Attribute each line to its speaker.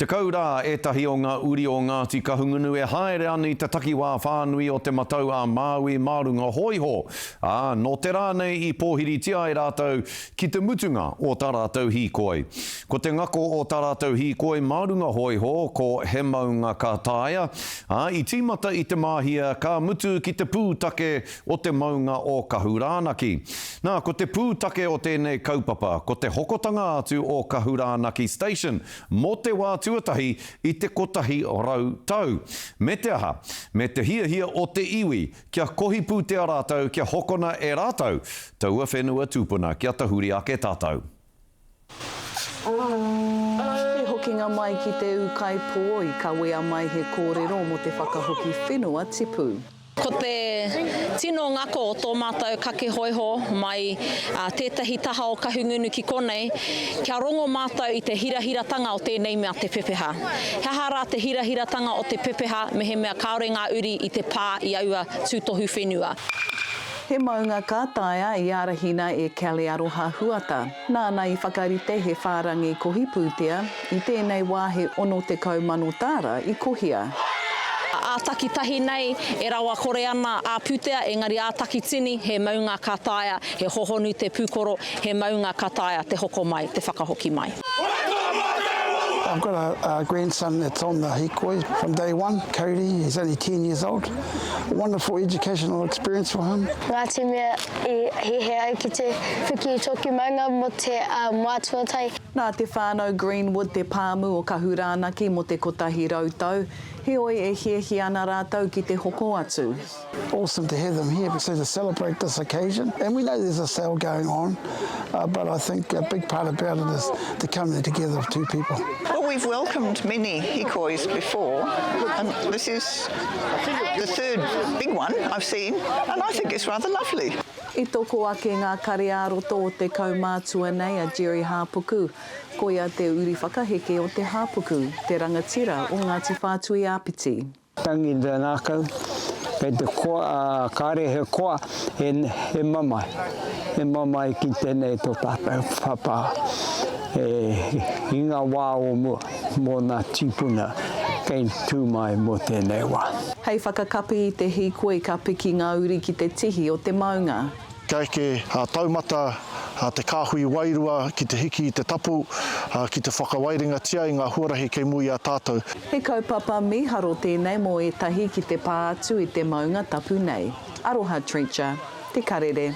Speaker 1: Te kaurā etahi o ngā uri o Ngāti Kahungunu e haere ani te takiwā whānui o te matau a Māui Mārunga Hoiho. No te rānei I pōhiritia e rātou ki te mutunga o tā rātou hīkoi. Ko te ngako o tā rātou hīkoi Mārunga Hoiho ko he maunga ka tāia. I tīmata I te māhia ka mutu ki te pūtake o te maunga o Kahurānaki. Nā, ko te pūtake o tēnei kaupapa, ko te hokotanga atu o Kahurānaki Station, mō te wā tuatahi I te kotahi rau tau. Me te aha, me te hia o te iwi, kia kohi pūtea rātou, kia hokona e rātou, taua whenua tūpuna, kia tahuri ake tātou.
Speaker 2: He hokinga mai ki te ukai pō I ka wea mai he kōrero mo te whakahoki whenua tipu.
Speaker 3: Ko te tino ngako o tō mātou kake hoiho mai tētahi taha o kahungunu ki konei, kia rongo mātou I te hirahiratanga o tēnei mea te pepeha. He hara te hirahiratanga o te pepeha me he mea kaore ngā uri I te pā I aua tūtohu whenua.
Speaker 2: He maunga ka taia I arahina e Kelly Aroha Huata. Nāna I whakarite he whārangi kohi pūtea, I tēnei wā he 60 mano tāra I kohia.
Speaker 3: Ātaki tahi nei, e rawa kore ana a pūtea, engari ātaki tini, he maunga ka taia, he hohonu te pūkoro, he maunga ka taia, te hoko mai, te whakahoki mai.
Speaker 4: I've got a grandson that's on the hikoi from day one, Cody. He's only 10 years old. A wonderful educational experience for him.
Speaker 5: Ngā te mea he au ki te whiki toki maunga mo te mātuatai.
Speaker 2: Nā te whānau Greenwood te pāmu o Kahurānaki mo te kotahi rautau, he oi e hiahi ana rātou ki te hoko atu.
Speaker 4: Awesome to have them here to celebrate this occasion. And we know there's a sale going on, but I think a big part about it is the coming together of two people.
Speaker 6: Well, we've welcomed many hikois before, and this is the third big one I've seen, and I think it's rather lovely.
Speaker 2: I toko ake ngā kare āroto o te kaumātua nei a Jerry Hāpuku, ko ia te uri whakaheke o te Hāpuku, te rangatira o Ngāti Whātui Āpiti.
Speaker 7: Tangi te nākau, kei te koa, kāre he koa, he mamai. He mamai ki tēnei tō tātou whapā. I ngā wā o mua, mō ngā tīpuna, kei tūmai mō tēnei wā.
Speaker 2: Hei whakakapi I te hīkoi ka piki ngā uri ki te tihi o te maunga.
Speaker 8: Kei ke taumata, te kāhui wairua, ki te hiki I te tapu, ki te whakawairinga tia I ngā huarahi kei mui a tātou.
Speaker 2: He kaupapa miharo tēnei mo e tahi ki te pā atu I te maunga tapu nei. Aroha Treacher, te karere.